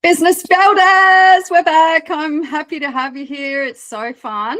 Business builders, we're back. I'm happy to have you here. It's so fun.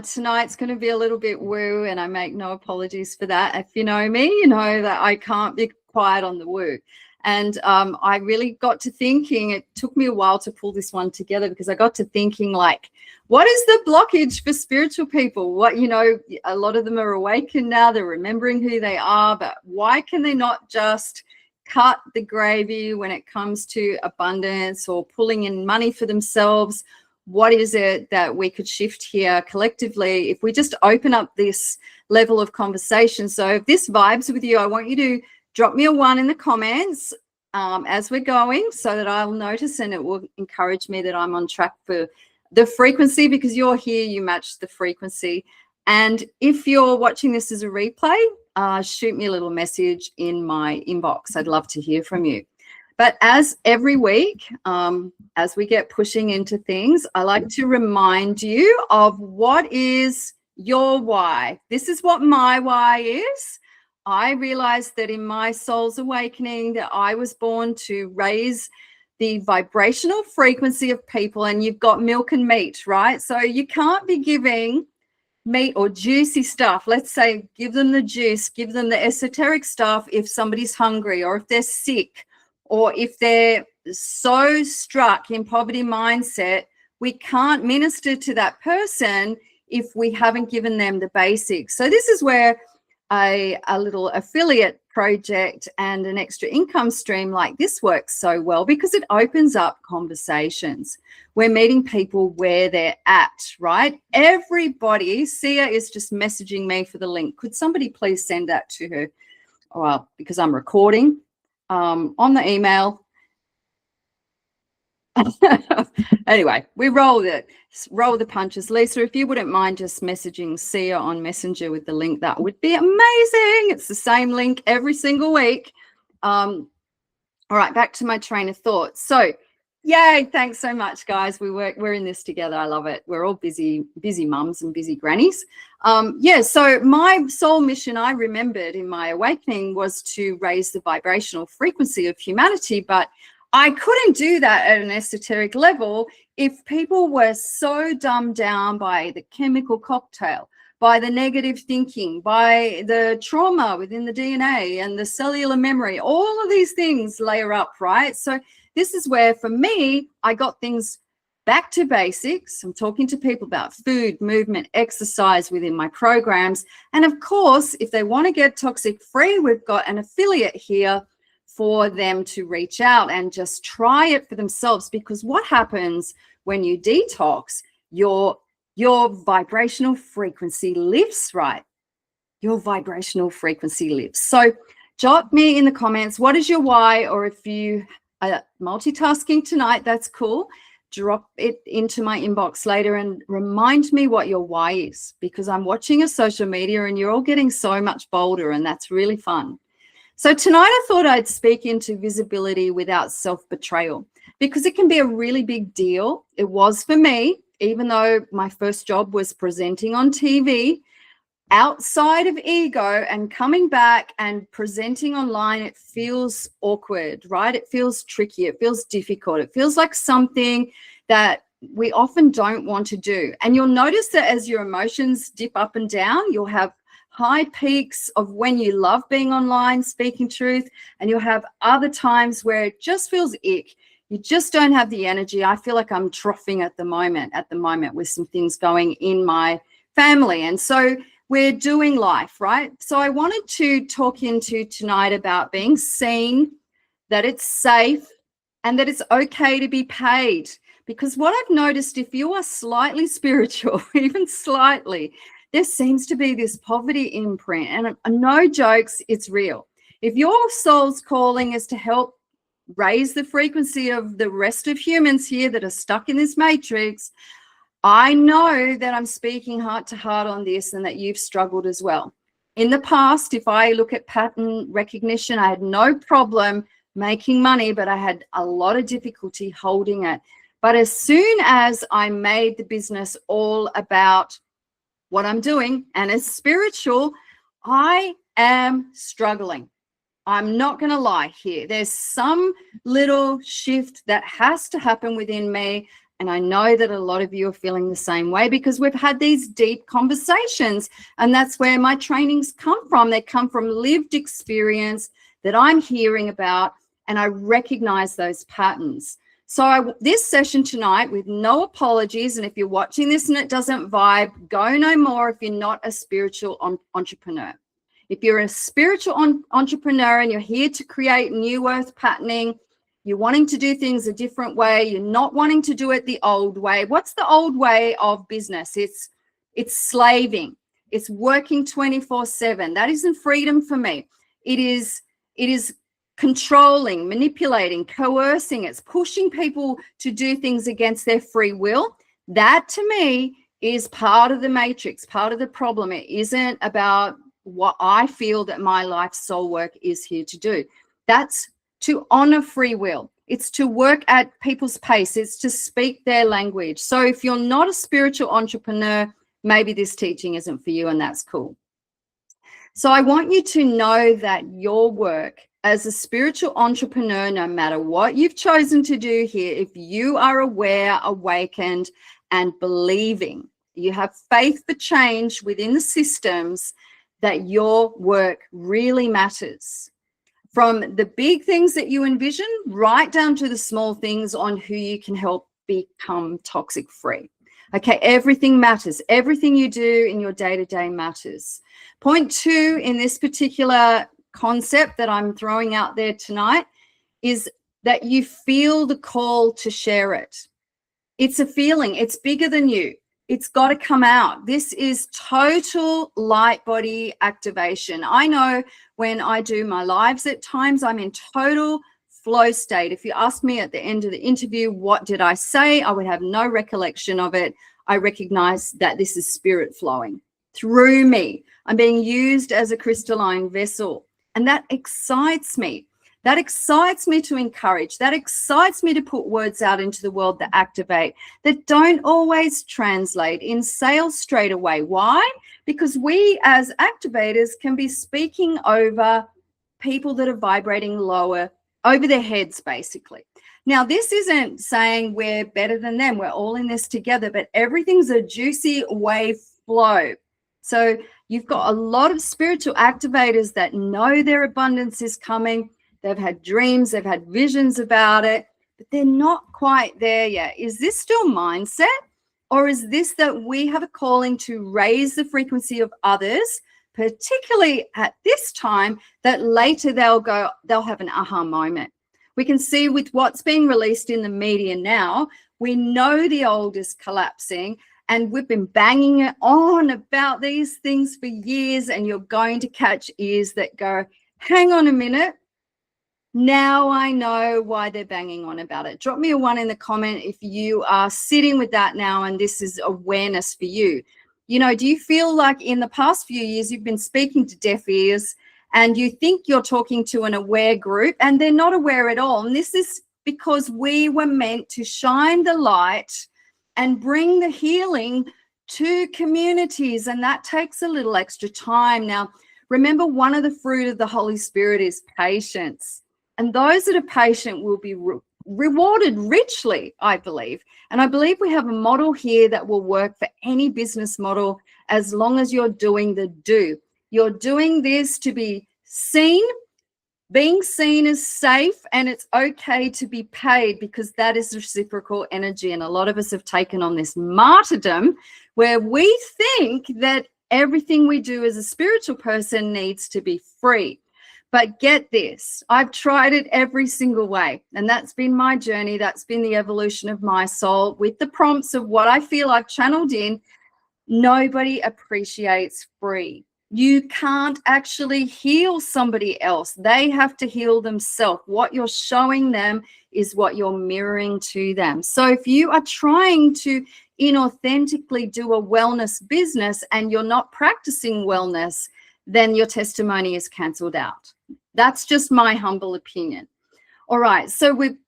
Tonight's going to be a little bit woo, and I make no apologies for that. If you know me, you know that I can't be quiet on the woo. And I really got to thinking, it took me a while to pull this one together because I got to thinking, like, what is the blockage for spiritual people? What, a lot of them are awakened now, they're remembering who they are, but why can they not just cut the gravy when it comes to abundance or pulling in money for themselves? What is it that we could shift here collectively if we just open up this level of conversation? So if this vibes with you, I want you to drop me a 1 in the comments as we're going so that I'll notice, and it will encourage me that I'm on track for the frequency, because you're here, you match the frequency. And if you're watching this as a replay, shoot me a little message in my inbox. I'd love to hear from you. But as every week, as we get pushing into things, I like to remind you of what is your why. This is what my why is. I realized that in my soul's awakening that I was born to raise the vibrational frequency of people, and you've got milk and meat, right? So you can't be giving meat or juicy stuff. Let's say give them the juice, give them the esoteric stuff if somebody's hungry or if they're sick or if they're so struck in poverty mindset. We can't minister to that person if we haven't given them the basics. So this is where a little affiliate project and an extra income stream like this works so well, because it opens up conversations. We're meeting people where they're at, right? Everybody, Sia is just messaging me for the link. Could somebody please send that to her? Well, because I'm recording on the email. Anyway, we roll the punches. Lisa, if you wouldn't mind just messaging Sia on Messenger with the link, that would be amazing. It's the same link every single week. All right, back to my train of thought. So yay, thanks so much, guys. We're in this together. I love it. We're all busy mums and busy grannies. So my soul mission, I remembered in my awakening, was to raise the vibrational frequency of humanity, but I couldn't do that at an esoteric level if people were so dumbed down by the chemical cocktail, by the negative thinking, by the trauma within the DNA and the cellular memory. All of these things layer up, right? So this is where, for me, I got things back to basics. I'm talking to people about food, movement, exercise within my programs. And of course, if they want to get toxic free, we've got an affiliate here for them to reach out and just try it for themselves. Because what happens when you detox, your vibrational frequency lifts, right? Your vibrational frequency lifts. So drop me in the comments, what is your why? Or if you are multitasking tonight, that's cool. Drop it into my inbox later and remind me what your why is, because I'm watching your social media and you're all getting so much bolder, and that's really fun. So tonight I thought I'd speak into visibility without self-betrayal, because it can be a really big deal. It was for me, even though my first job was presenting on TV. Outside of ego and coming back and presenting online, it feels awkward, right? It feels tricky. It feels difficult. It feels like something that we often don't want to do. And you'll notice that as your emotions dip up and down, you'll have high peaks of when you love being online, speaking truth, and you'll have other times where it just feels ick. You just don't have the energy. I feel like I'm troughing at the moment with some things going in my family. And so we're doing life, right? So I wanted to talk into tonight about being seen, that it's safe, and that it's okay to be paid. Because what I've noticed, if you are slightly spiritual, even slightly, there seems to be this poverty imprint, and no jokes, it's real. If your soul's calling is to help raise the frequency of the rest of humans here that are stuck in this matrix, I know that I'm speaking heart to heart on this, and that you've struggled as well. In the past, if I look at pattern recognition, I had no problem making money, but I had a lot of difficulty holding it. But as soon as I made the business all about what I'm doing and it's spiritual, I am struggling. I'm not going to lie here. There's some little shift that has to happen within me. And I know that a lot of you are feeling the same way because we've had these deep conversations. And that's where my trainings come from. They come from lived experience that I'm hearing about. And I recognize those patterns. So this session tonight, with no apologies, and if you're watching this and it doesn't vibe, go no more if you're not a spiritual entrepreneur. If you're a spiritual entrepreneur and you're here to create new earth patterning, you're wanting to do things a different way, you're not wanting to do it the old way. What's the old way of business? It's slaving. It's working 24/7. That isn't freedom for me. It is controlling, manipulating, coercing. It's pushing people to do things against their free will. That to me is part of the matrix, part of the problem. It isn't about what I feel that my life soul work is here to do. That's to honor free will. It's to work at people's pace. It's to speak their language. So if you're not a spiritual entrepreneur, maybe this teaching isn't for you, and that's cool. So I want you to know that your work as a spiritual entrepreneur, no matter what you've chosen to do here, if you are aware, awakened, and believing, you have faith for change within the systems, that your work really matters. From the big things that you envision right down to the small things on who you can help become toxic free. Okay, everything matters. Everything you do in your day-to-day matters. Point 2 in this particular concept that I'm throwing out there tonight is that you feel the call to share it. It's a feeling. It's bigger than you. It's got to come out. This is total light body activation. I know when I do my lives at times, I'm in total flow state. If you ask me at the end of the interview, what did I say? I would have no recollection of it. I recognize that this is spirit flowing through me. I'm being used as a crystalline vessel. And that excites me. That excites me to encourage. That excites me to put words out into the world that activate, that don't always translate in sales straight away. Why? Because we as activators can be speaking over people that are vibrating lower, over their heads, basically. Now, this isn't saying we're better than them. We're all in this together, but everything's a juicy wave flow. So you've got a lot of spiritual activators that know their abundance is coming. They've had dreams, they've had visions about it, but they're not quite there yet. Is this still mindset? Or is this that we have a calling to raise the frequency of others, particularly at this time, that later they'll have an aha moment? We can see with what's being released in the media now, we know the old is collapsing, and we've been banging it on about these things for years, and you're going to catch ears that go, hang on a minute. Now I know why they're banging on about it. Drop me a 1 in the comment if you are sitting with that now and this is awareness for you. You know, do you feel like in the past few years you've been speaking to deaf ears and you think you're talking to an aware group and they're not aware at all? And this is because we were meant to shine the light and bring the healing to communities, and that takes a little extra time. Now, remember, one of the fruit of the Holy Spirit is patience. And those that are patient will be rewarded richly, I believe. And I believe we have a model here that will work for any business model as long as you're doing the do. You're doing this to be seen. Being seen is safe, and it's okay to be paid because that is reciprocal energy. And a lot of us have taken on this martyrdom where we think that everything we do as a spiritual person needs to be free. But get this, I've tried it every single way. And that's been my journey. That's been the evolution of my soul with the prompts of what I feel I've channeled in. Nobody appreciates free. You can't actually heal somebody else. They have to heal themselves. What you're showing them is what you're mirroring to them. So if you are trying to inauthentically do a wellness business and you're not practicing wellness, then your testimony is canceled out. That's just my humble opinion. All right, so we're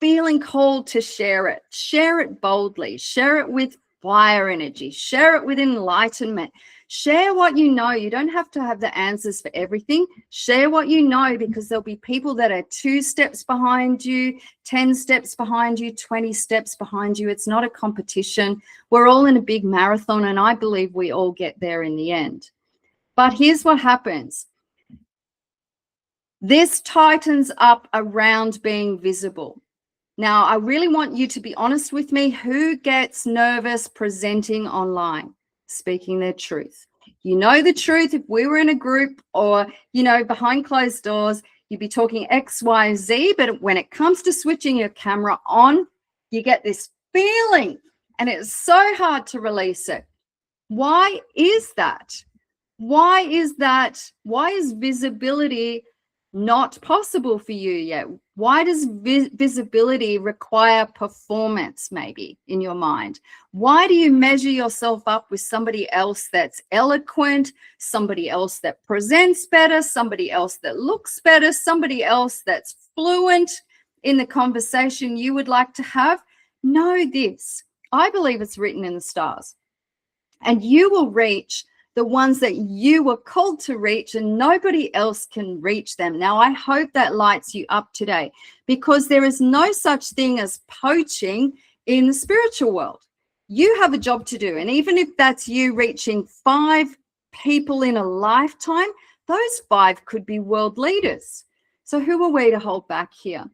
feeling called to share it. Share it boldly. Share it with fire energy. Share it with enlightenment. Share what you know. You don't have to have the answers for everything. Share what you know, because there'll be people that are 2 steps behind you, 10 steps behind you, 20 steps behind you. It's not a competition. We're all in a big marathon, and I believe we all get there in the end. But here's what happens. This tightens up around being visible. Now, I really want you to be honest with me. Who gets nervous presenting online, speaking their truth? You know the truth. If we were in a group or, behind closed doors, you'd be talking X, Y, Z. But when it comes to switching your camera on, you get this feeling, and it's so hard to release it. Why is that? Why is that? Why is visibility not possible for you yet? Why does visibility require performance, maybe, in your mind? Why do you measure yourself up with somebody else that's eloquent, somebody else that presents better, somebody else that looks better, somebody else that's fluent in the conversation you would like to have? Know this. I believe it's written in the stars. And you will reach the ones that you were called to reach, and nobody else can reach them. Now, I hope that lights you up today, because there is no such thing as poaching in the spiritual world. You have a job to do. And even if that's you reaching 5 people in a lifetime, those 5 could be world leaders. So who are we to hold back here?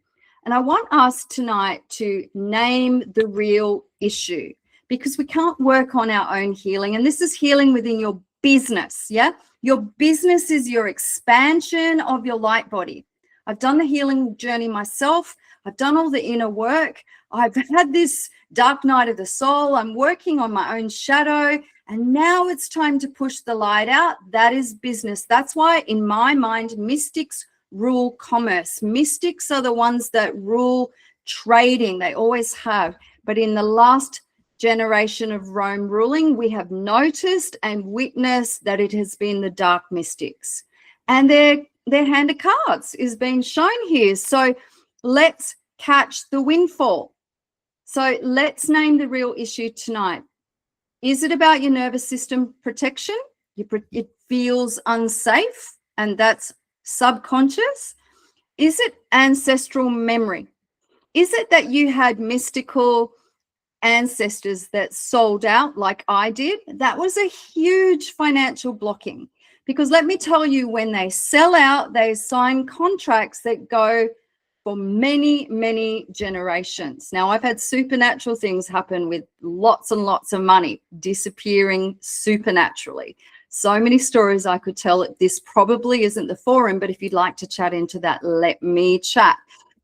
And I want us tonight to name the real issue, because we can't work on our own healing. And this is healing within your business. Yeah. Your business is your expansion of your light body. I've done the healing journey myself. I've done all the inner work. I've had this dark night of the soul. I'm working on my own shadow. And now it's time to push the light out. That is business. That's why, in my mind, mystics rule commerce. Mystics are the ones that rule trading. They always have. But in the last generation of Rome ruling, we have noticed and witnessed that it has been the dark mystics, and their hand of cards is being shown here. So let's catch the windfall. So let's name the real issue tonight. Is it about your nervous system protection? It feels unsafe, and that's subconscious. Is it ancestral memory? Is it that you had mystical ancestors that sold out like I did? That was a huge financial blocking, because let me tell you, when they sell out, they sign contracts that go for many, many generations. Now, I've had supernatural things happen with lots and lots of money disappearing supernaturally. So many stories I could tell. This probably isn't the forum, but if you'd like to chat into that, let me chat,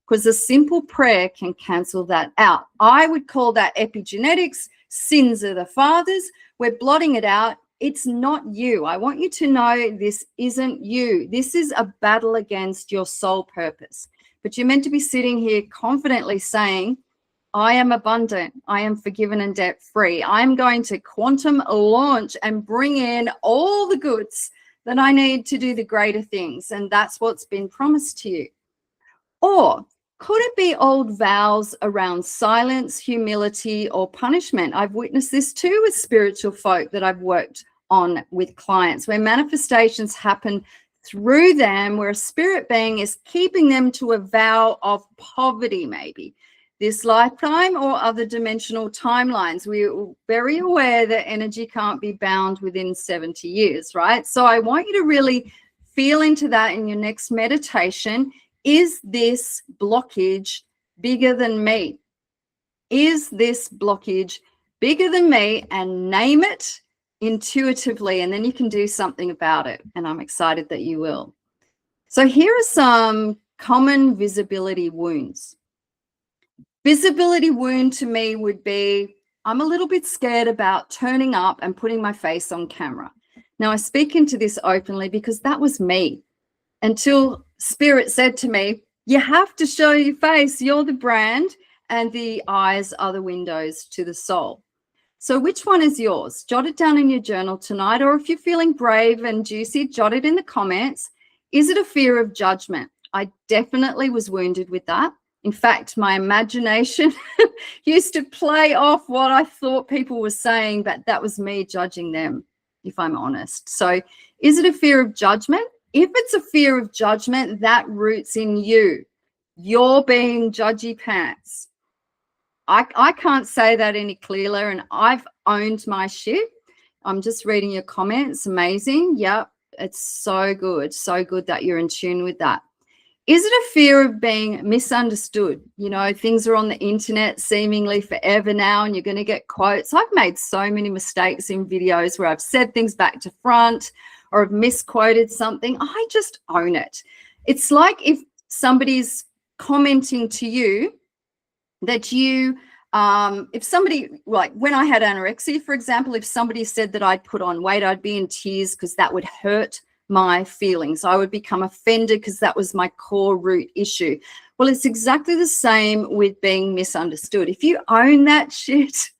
because a simple prayer can cancel that out. I would call that epigenetics, sins of the fathers. We're blotting it out. It's not you. I want you to know this isn't you. This is a battle against your soul purpose. But you're meant to be sitting here confidently saying, I am abundant. I am forgiven and debt free. I'm going to quantum launch and bring in all the goods that I need to do the greater things. And that's what's been promised to you. Or could it be old vows around silence, humility, or punishment? I've witnessed this too with spiritual folk that I've worked on with clients, where manifestations happen through them, where a spirit being is keeping them to a vow of poverty, maybe this lifetime or other dimensional timelines. We're very aware that energy can't be bound within 70 years, right? So I want you to really feel into that in your next meditation. Is this blockage bigger than me? Is this blockage bigger than me? And name it intuitively, and then you can do something about it. And I'm excited that you will. So here are some common visibility wounds. Visibility wound to me would be, I'm a little bit scared about turning up and putting my face on camera. Now, I speak into this openly because that was me, until Spirit said to me, you have to show your face. You're the brand, and the eyes are the windows to the soul. So which one is yours? Jot it down in your journal tonight, or if you're feeling brave and juicy, jot it in the comments. Is it a fear of judgment? I definitely was wounded with that. In fact, my imagination used to play off what I thought people were saying, but that was me judging them. if I'm honest. So is it a fear of judgment? If it's a fear of judgment, that roots in you. You're being judgy pants. I can't say that any clearer, and I've owned my shit. I'm just reading your comments. Amazing. Yep. It's so good. So good that you're in tune with that. Is it a fear of being misunderstood? You know, things are on the internet seemingly forever now, and you're going to get quotes. I've made so many mistakes in videos where I've said things back to front or have misquoted something. I just own it. It's like if somebody's commenting to you that you, if somebody, like when I had anorexia, for example, if somebody said that I'd put on weight, I'd be in tears because that would hurt my feelings. I would become offended because that was my core root issue. Well, it's exactly the same with being misunderstood. If you own that shit,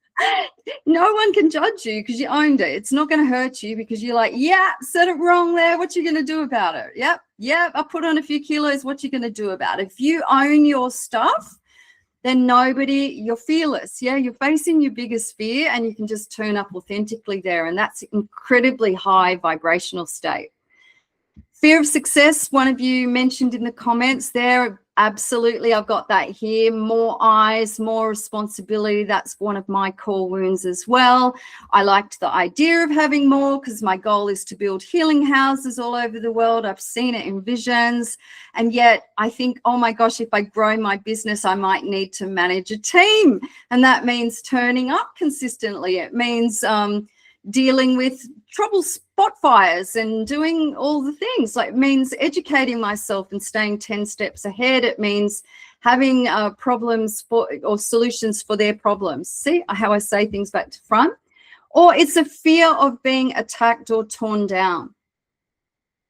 no one can judge you because you owned it. It's not going to hurt you because you're like, yeah, said it wrong there. What you going to do about it? Yep, I put on a few kilos. What you going to do about it? If you own your stuff, then you're fearless. Yeah, you're facing your biggest fear and you can just turn up authentically there. And that's incredibly high vibrational state. Fear of success, one of you mentioned in the comments there. Absolutely, I've got that here. More eyes, more responsibility. That's one of my core wounds as well. I liked the idea of having more because my goal is to build healing houses all over the world. I've seen it in visions. And yet I think, oh my gosh, if I grow my business, I might need to manage a team. And that means turning up consistently. It means dealing with trouble spot fires and doing all the things. Like, it means educating myself and staying 10 steps ahead. It means having problems or solutions for their problems. See how I say things back to front? Or it's a fear of being attacked or torn down.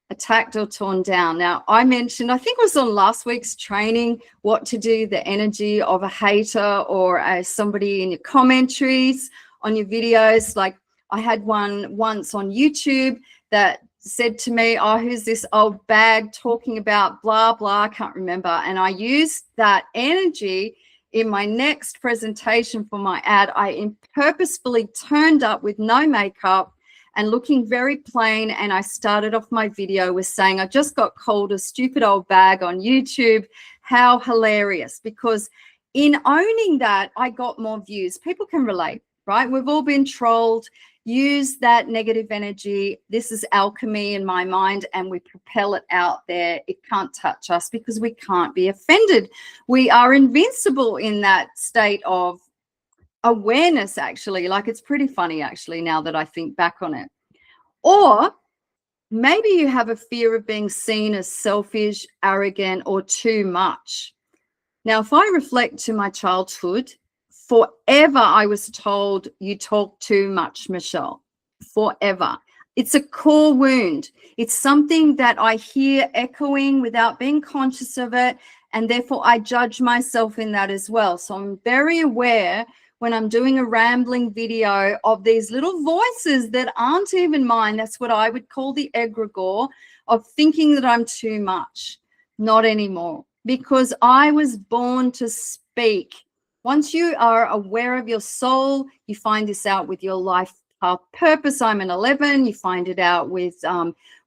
Attacked or torn down. Now, I mentioned, I think it was on last week's training, what to do, the energy of a hater or somebody in your commentaries on your videos. Like, I had one once on YouTube that said to me, oh, who's this old bag talking about blah, blah, I can't remember. And I used that energy in my next presentation for my ad. I purposefully turned up with no makeup and looking very plain. And I started off my video with saying, I just got called a stupid old bag on YouTube. How hilarious. Because in owning that, I got more views. People can relate, right? We've all been trolled. Use that negative energy. This is alchemy in my mind, and we propel it out there. It can't touch us because we can't be offended. We are invincible in that state of awareness, actually. Like, it's pretty funny, actually, now that I think back on it. Or maybe you have a fear of being seen as selfish, arrogant, or too much. Now, if I reflect to my childhood, forever I was told, you talk too much, Michelle. Forever. It's a core wound. It's something that I hear echoing without being conscious of it, and therefore I judge myself in that as well. So I'm very aware when I'm doing a rambling video of these little voices that aren't even mine. That's what I would call the egregore of thinking that I'm too much. Not anymore, because I was born to speak. Once you are aware of your soul, you find this out with your life purpose. I'm an 11. You find it out with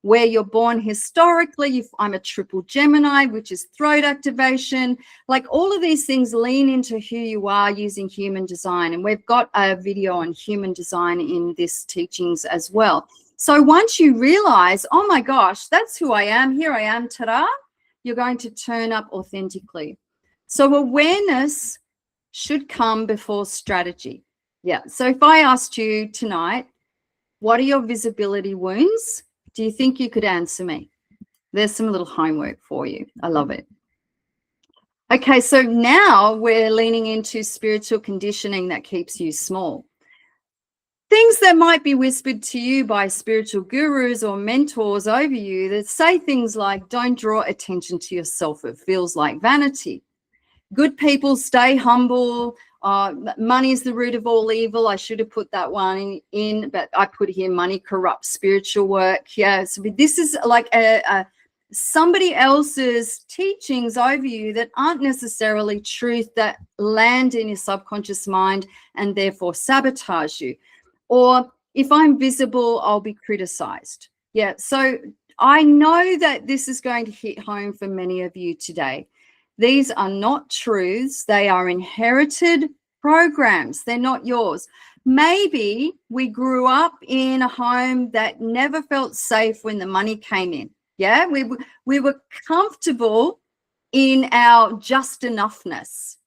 where you're born historically. I'm a triple Gemini, which is throat activation. Like, all of these things lean into who you are using human design. And we've got a video on human design in this teachings as well. So once you realize, oh my gosh, that's who I am. Here I am, ta-da, you're going to turn up authentically. So awareness should come before strategy. Yeah. So if I asked you tonight, what are your visibility wounds? Do you think you could answer me? There's some little homework for you. I love it. Okay. So now we're leaning into spiritual conditioning that keeps you small. Things that might be whispered to you by spiritual gurus or mentors over you that say things like, don't draw attention to yourself. It feels like vanity. Good people stay humble. Money is the root of all evil. I should have put that one in, but I put here, money corrupts spiritual work. Yeah, so this is like somebody else's teachings over you that aren't necessarily truth, that land in your subconscious mind and therefore sabotage you. Or If I'm visible, I'll be criticized. Yeah. So I know that this is going to hit home for many of you today. These are not truths. They are inherited programs. They're not yours. Maybe we grew up in a home that never felt safe when the money came in. Yeah. We were comfortable in our just enoughness.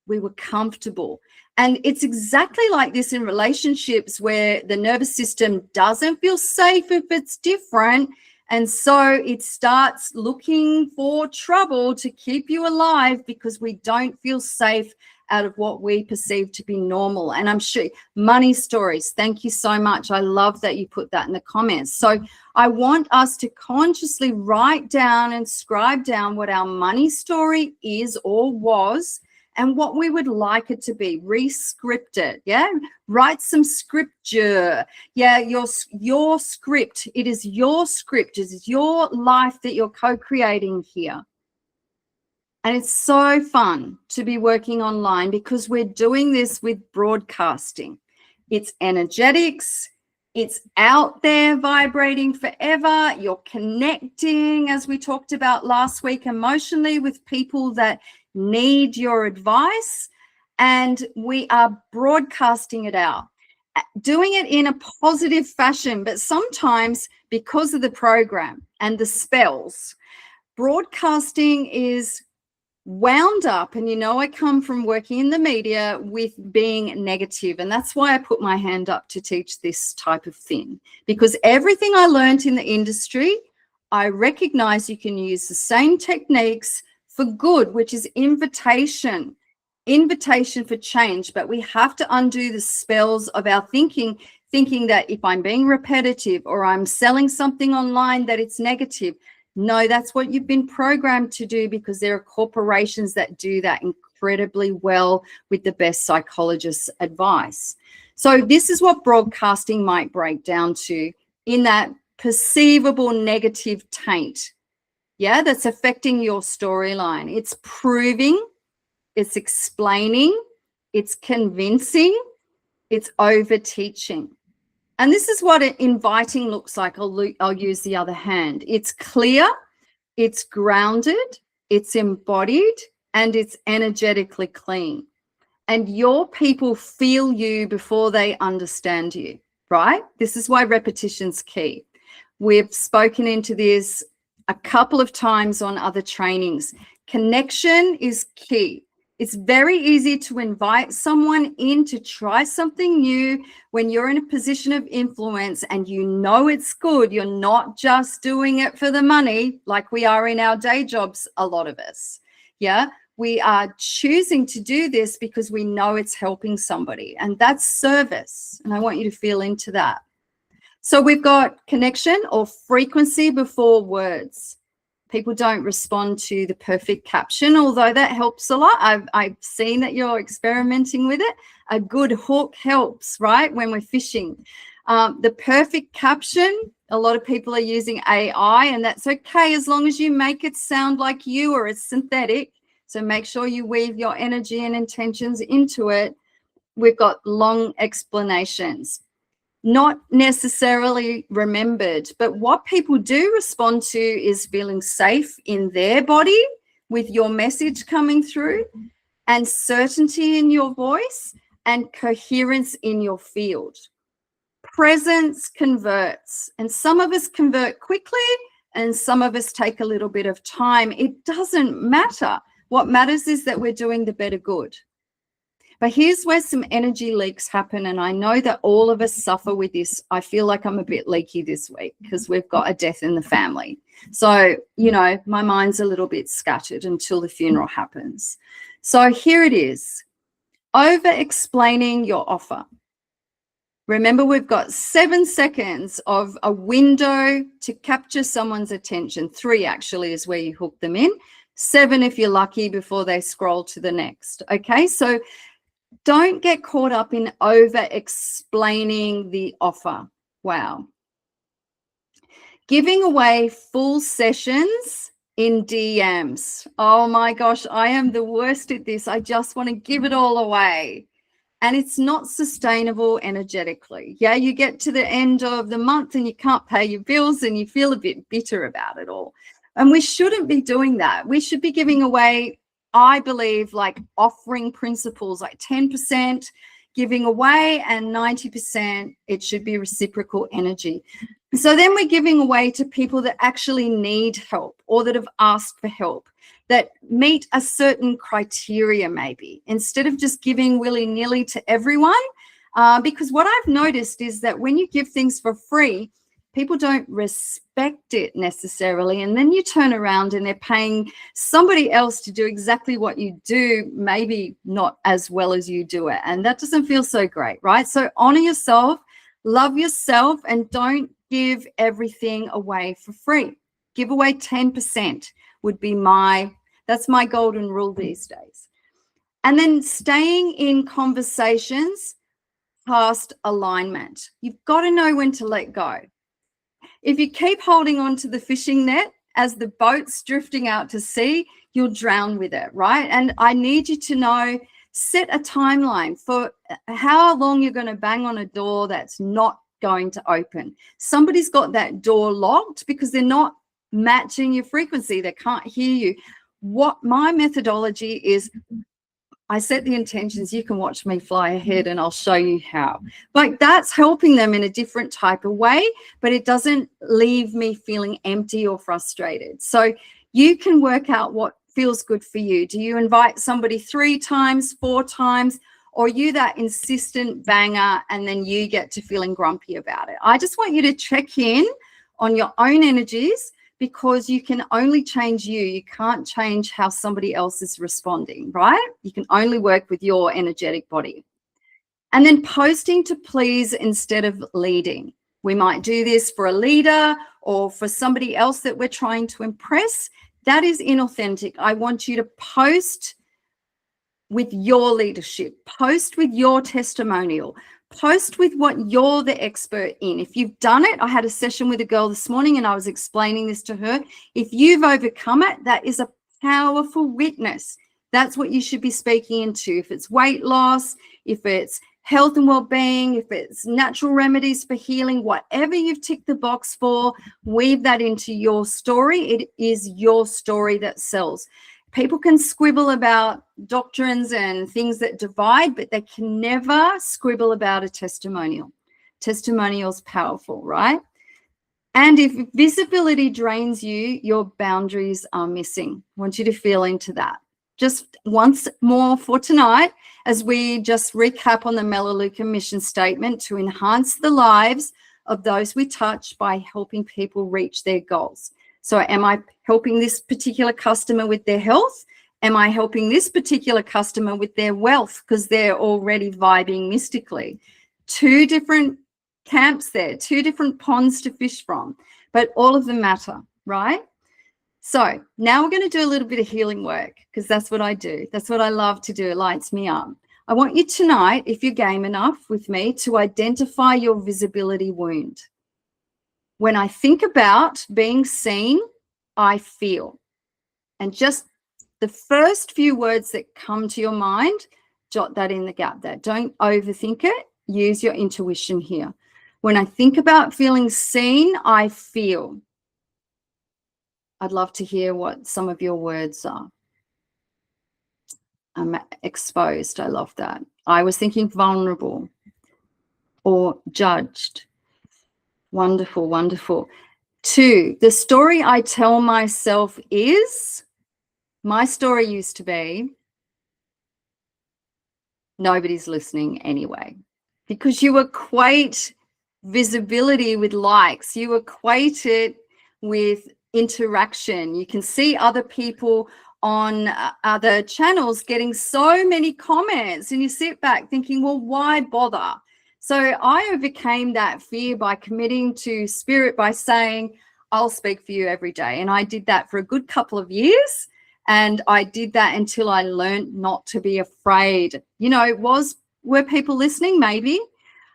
We were comfortable. And it's exactly like this in relationships where the nervous system doesn't feel safe if it's different. And so it starts looking for trouble to keep you alive because we don't feel safe out of what we perceive to be normal. And I'm sure money stories. Thank you so much. I love that you put that in the comments. So I want us to consciously write down and scribe down what our money story is or was, and what we would like it to be. Rescript it. Yeah. Write some scripture. Yeah. Your script. It is your script. It is your life that you're co-creating here. And it's so fun to be working online because we're doing this with broadcasting. It's energetics. It's out there vibrating forever. You're connecting, as we talked about last week, emotionally with people that need your advice, and we are broadcasting it out, doing it in a positive fashion. But sometimes, because of the program and the spells, broadcasting is wound up, and I come from working in the media with being negative, and that's why I put my hand up to teach this type of thing, because everything I learned in the industry, I recognize you can use the same techniques for good, which is invitation for change. But we have to undo the spells of our thinking that if I'm being repetitive or I'm selling something online, that it's negative. No, that's what you've been programmed to do, because there are corporations that do that incredibly well with the best psychologists' advice. So this is what broadcasting might break down to in that perceivable negative taint. Yeah, that's affecting your storyline. It's proving, it's explaining, it's convincing, it's over teaching. And this is what inviting looks like. I'll use the other hand. It's clear, it's grounded, it's embodied, and it's energetically clean. And your people feel you before they understand you, right? This is why repetition's key. We've spoken into this a couple of times on other trainings. Connection is key. It's very easy to invite someone in to try something new when you're in a position of influence and it's good. You're not just doing it for the money like we are in our day jobs, a lot of us. Yeah, we are choosing to do this because we know it's helping somebody, and that's service. And I want you to feel into that. So we've got connection or frequency before words. People don't respond to the perfect caption, although that helps a lot. I've seen that you're experimenting with it. A good hook helps, right, when we're fishing. The perfect caption, a lot of people are using AI, and that's okay as long as you make it sound like you or it's synthetic. So make sure you weave your energy and intentions into it. We've got long explanations. Not necessarily remembered, but what people do respond to is feeling safe in their body with your message coming through, and certainty in your voice, and coherence in your field. Presence converts, and some of us convert quickly and some of us take a little bit of time. It doesn't matter. What matters is that we're doing the better good. But here's where some energy leaks happen, and I know that all of us suffer with this. I feel like I'm a bit leaky this week because we've got a death in the family. So, my mind's a little bit scattered until the funeral happens. So here it is. Over-explaining your offer. Remember, we've got 7 seconds of a window to capture someone's attention. 3 actually is where you hook them in. 7 if you're lucky before they scroll to the next. Okay, so don't get caught up in over-explaining the offer. Wow. Giving away full sessions in DMs. Oh my gosh, I am the worst at this. I just want to give it all away. and it's not sustainable energetically. Yeah, you get to the end of the month and you can't pay your bills and you feel a bit bitter about it all. And we shouldn't be doing that. We should be giving away, I believe, like offering principles, like 10% giving away and 90% it should be reciprocal energy. So then we're giving away to people that actually need help or that have asked for help, that meet a certain criteria maybe, instead of just giving willy-nilly to everyone. Because what I've noticed is that when you give things for free, people don't respect it necessarily. And then you turn around and they're paying somebody else to do exactly what you do, maybe not as well as you do it. And that doesn't feel so great, right? So honor yourself, love yourself, and don't give everything away for free. Give away 10% would be that's my golden rule these days. And then staying in conversations past alignment. You've got to know when to let go. If you keep holding on to the fishing net as the boat's drifting out to sea, you'll drown with it, right? And I need you to know, set a timeline for how long you're going to bang on a door that's not going to open. Somebody's got that door locked because they're not matching your frequency. They can't hear you. What my methodology is, I set the intentions. You can watch me fly ahead and I'll show you how. Like, that's helping them in a different type of way, but it doesn't leave me feeling empty or frustrated. So you can work out what feels good for you. Do you invite somebody 3 times, 4 times, or are you that insistent banger and then you get to feeling grumpy about it? I just want you to check in on your own energies, because you can only change you. You can't change how somebody else is responding, right? You can only work with your energetic body. And then posting to please instead of leading. We might do this for a leader or for somebody else that we're trying to impress. That is inauthentic. I want you to post with your leadership, post with your testimonial, post with what you're the expert in. If you've done it, I had a session with a girl this morning and I was explaining this to her. If you've overcome it, that is a powerful witness. That's what you should be speaking into. If it's weight loss, if it's health and well-being, if it's natural remedies for healing, whatever you've ticked the box for, weave that into your story. It is your story that sells. People can squibble about doctrines and things that divide, but they can never squibble about a testimonial. Testimonial's powerful, right? And if visibility drains you, your boundaries are missing. I want you to feel into that. Just once more for tonight, as we just recap on the Melaleuca mission statement: to enhance the lives of those we touch by helping people reach their goals. So am I helping this particular customer with their health? Am I helping this particular customer with their wealth because they're already vibing mystically? 2 different camps there, 2 different ponds to fish from, but all of them matter, right? So now we're going to do a little bit of healing work, because that's what I do. That's what I love to do. It lights me up. I want you tonight, if you're game enough with me, to identify your visibility wound. When I think about being seen, I feel. And just the first few words that come to your mind, jot that in the gap there. Don't overthink it. Use your intuition here. When I think about feeling seen, I feel. I'd love to hear what some of your words are. I'm exposed. I love that. I was thinking vulnerable or judged. Wonderful, wonderful. 2, the story I tell myself is, my story used to be, nobody's listening anyway, because you equate visibility with likes. You equate it with interaction. You can see other people on other channels getting so many comments and you sit back thinking, well, why bother? So I overcame that fear by committing to spirit, by saying, I'll speak for you every day. And I did that for a good couple of years. And I did that until I learned not to be afraid. You know, were people listening? Maybe.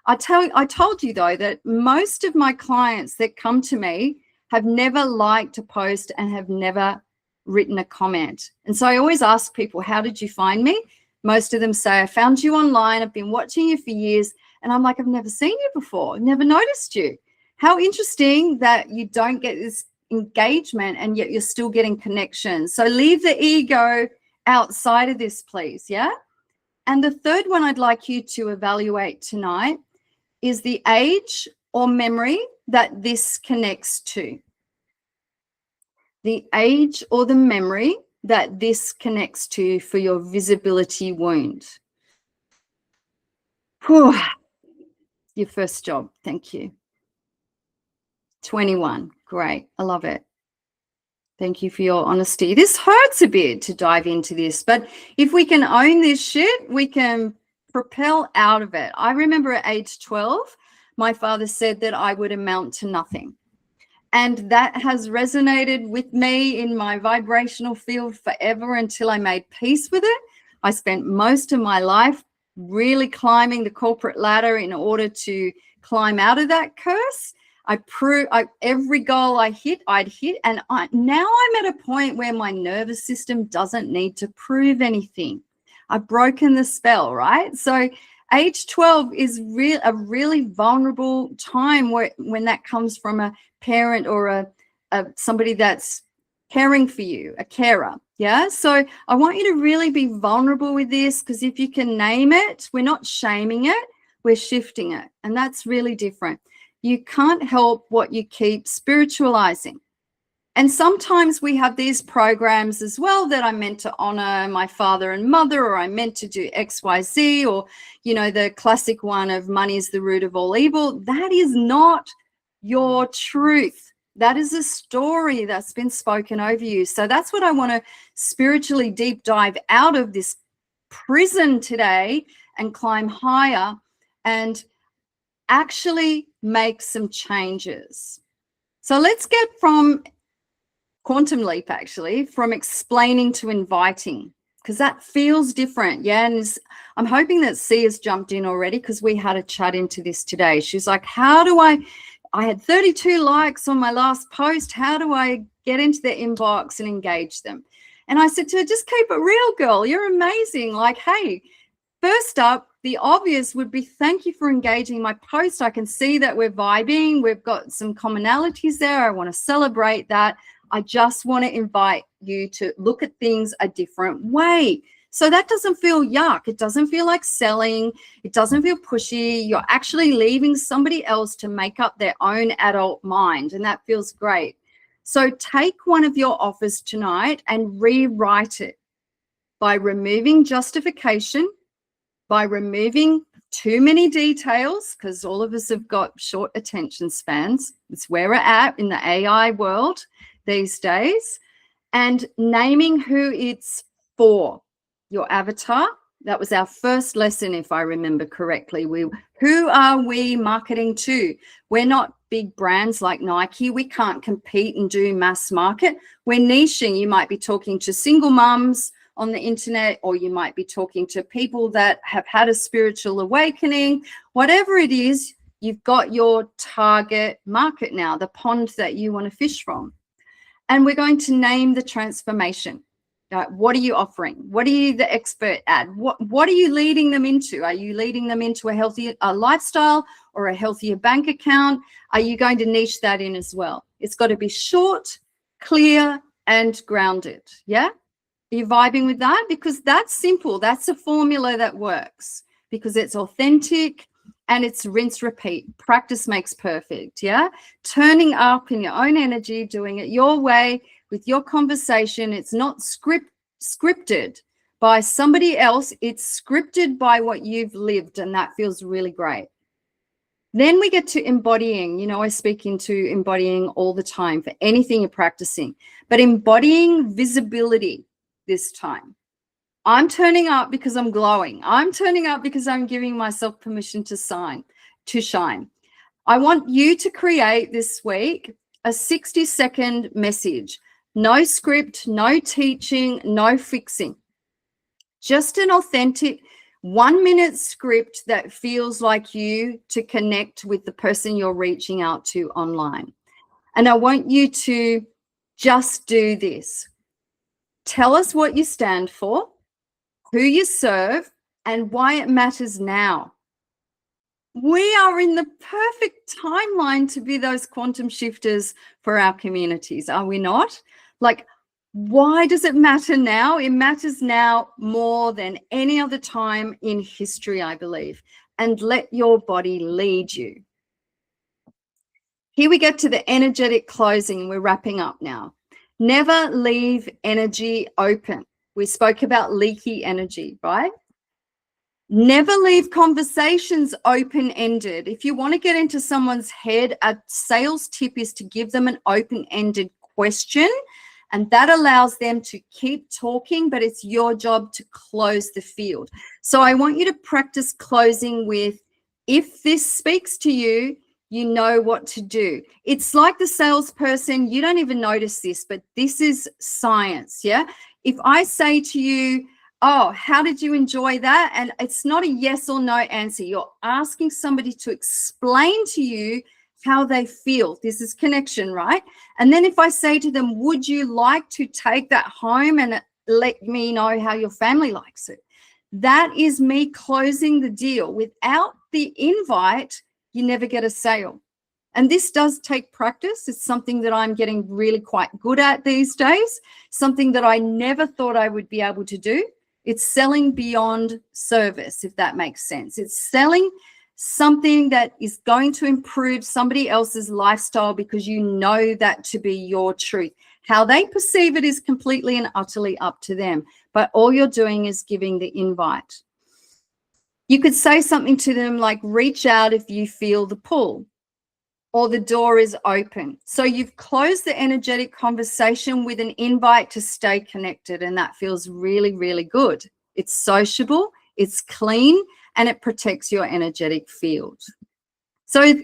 I told you, though, that most of my clients that come to me have never liked a post and have never written a comment. And so I always ask people, how did you find me? Most of them say, I found you online. I've been watching you for years. And I'm like, I've never seen you before. Never noticed you. How interesting that you don't get this engagement and yet you're still getting connection. So leave the ego outside of this, please. Yeah. And the third one I'd like you to evaluate tonight is the age or memory that this connects to. The age or the memory that this connects to for your visibility wound. Whew. Your first job. Thank you. 21. Great. I love it. Thank you for your honesty. This hurts a bit to dive into this, but if we can own this shit, we can propel out of it. I remember at age 12, my father said that I would amount to nothing. And that has resonated with me in my vibrational field forever until I made peace with it. I spent most of my life really climbing the corporate ladder in order to climb out of that curse. Every goal I'd hit. And now I'm at a point where my nervous system doesn't need to prove anything. I've broken the spell, right? So age 12 is a really vulnerable time when that comes from a parent or somebody that's caring for you, a carer. Yeah. So I want you to really be vulnerable with this, because if you can name it, we're not shaming it, we're shifting it. And that's really different. You can't help what you keep spiritualizing. And sometimes we have these programs as well that I'm meant to honor my father and mother, or I'm meant to do X, Y, Z, or, the classic one of money is the root of all evil. That is not your truth. That is a story that's been spoken over you. So that's what I want to spiritually deep dive out of this prison today and climb higher and actually make some changes. So let's get from quantum leap, actually, from explaining to inviting, because that feels different. Yeah. And I'm hoping that C has jumped in already, because we had a chat into this today. She's like, how do I had 32 likes on my last post. How do I get into their inbox and engage them? And I said to her, just keep it real, girl. You're amazing. Like, hey, first up, the obvious would be thank you for engaging my post. I can see that we're vibing. We've got some commonalities there. I want to celebrate that. I just want to invite you to look at things a different way. So that doesn't feel yuck. It doesn't feel like selling. It doesn't feel pushy. You're actually leaving somebody else to make up their own adult mind, and that feels great. So take one of your offers tonight and rewrite it by removing justification, by removing too many details, because all of us have got short attention spans. It's where we're at in the AI world these days, and naming who it's for. Your avatar. That was our first lesson, if I remember correctly. Who are we marketing to? We're not big brands like Nike. We can't compete and do mass market. We're niching. You might be talking to single mums on the internet, or you might be talking to people that have had a spiritual awakening. Whatever it is, you've got your target market now, the pond that you want to fish from. And we're going to name the transformation. What are you offering? What are you the expert at? What are you leading them into? Are you leading them into a healthier lifestyle or a healthier bank account? Are you going to niche that in as well? It's got to be short, clear, and grounded. Yeah? Are you vibing with that? Because that's simple. That's a formula that works, because it's authentic and it's rinse, repeat. Practice makes perfect. Yeah? Turning up in your own energy, doing it your way, with your conversation. It's not scripted by somebody else. It's scripted by what you've lived, and that feels really great. Then we get to embodying. I speak into embodying all the time for anything you're practicing, but embodying visibility this time. I'm turning up because I'm glowing. I'm turning up because I'm giving myself permission to shine. I want you to create this week a 60-second message. No script, no teaching, no fixing. Just an authentic 1-minute script that feels like you to connect with the person you're reaching out to online. And I want you to just do this. Tell us what you stand for. who you serve, and why it matters now. We are in the perfect timeline to be those quantum shifters for our communities, are we not? Like, why does it matter now? It matters now more than any other time in history, I believe. And let your body lead you. Here we get to the energetic closing. We're wrapping up now. Never leave energy open. We spoke about leaky energy, right? Never leave conversations open-ended. If you want to get into someone's head, a sales tip is to give them an open-ended question, and that allows them to keep talking, but it's your job to close the field. So I want you to practice closing with, if this speaks to you, you know what to do. It's like the salesperson, you don't even notice this, but this is science, yeah? If I say to you, oh, how did you enjoy that? And it's not a yes or no answer. You're asking somebody to explain to you how they feel. This is connection, right? And then if I say to them, would you like to take that home and let me know how your family likes it? That is me closing the deal. Without the invite, you never get a sale. And this does take practice. It's something that I'm getting really quite good at these days, something that I never thought I would be able to do. It's selling beyond service, if that makes sense. It's selling something that is going to improve somebody else's lifestyle because you know that to be your truth. How they perceive it is completely and utterly up to them. But all you're doing is giving the invite. You could say something to them like, reach out if you feel the pull, or the door is open. So you've closed the energetic conversation with an invite to stay connected, and that feels really, really good. It's sociable, it's clean, and it protects your energetic field. So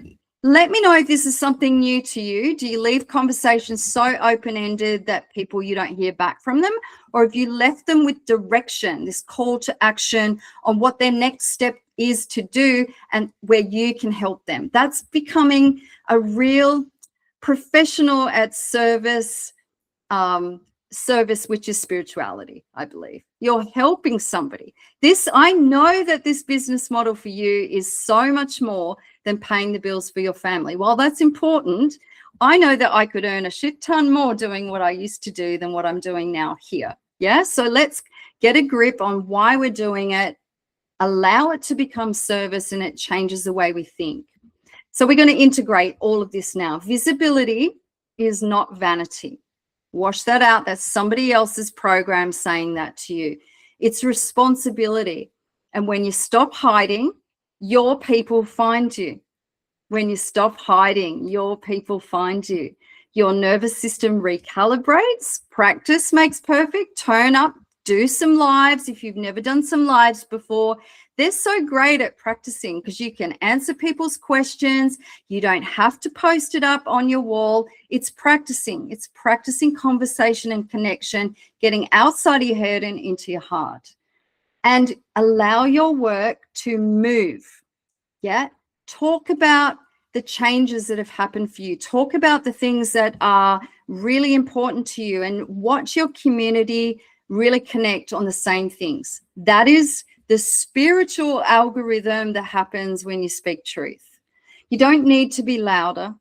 let me know if this is something new to you. Do you leave conversations so open-ended that you don't hear back from them? Or have you left them with direction, this call to action on what their next step is to do and where you can help them? That's becoming a real professional at service, which is spirituality, I believe. You're helping somebody. I know that this business model for you is so much more than paying the bills for your family. While that's important, I know that I could earn a shit ton more doing what I used to do than what I'm doing now here. Yeah, so let's get a grip on why we're doing it, allow it to become service, and it changes the way we think. So we're going to integrate all of this now. Visibility is not vanity. Wash that out. That's somebody else's program saying that to you. It's responsibility. And when you stop hiding, your people find you. When you stop hiding, your people find you. Your nervous system recalibrates. Practice makes perfect. Turn up, do some lives. If you've never done some lives before, they're so great at practicing because you can answer people's questions. You don't have to post it up on your wall. It's practicing. It's practicing conversation and connection, getting outside of your head and into your heart. And allow your work to move. Yeah. Talk about the changes that have happened for you. Talk about the things that are really important to you, and watch your community really connect on the same things. That is the spiritual algorithm that happens when you speak truth. You don't need to be louder.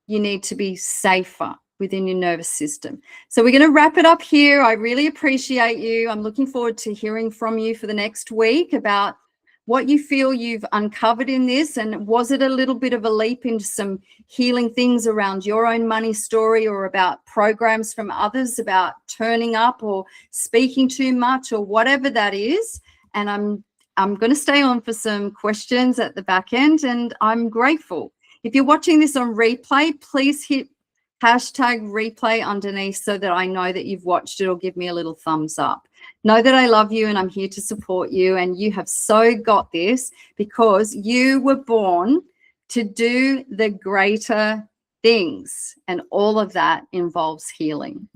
You need to be safer within your nervous system. So we're going to wrap it up here. I really appreciate you. I'm looking forward to hearing from you for the next week about what you feel you've uncovered in this, and was it a little bit of a leap into some healing things around your own money story, or about programs from others about turning up or speaking too much, or whatever that is. And I'm going to stay on for some questions at the back end, and I'm grateful. If you're watching this on replay, please hit #replay underneath so that I know that you've watched it, or give me a little thumbs up. Know that I love you and I'm here to support you, and you have so got this because you were born to do the greater things, and all of that involves healing.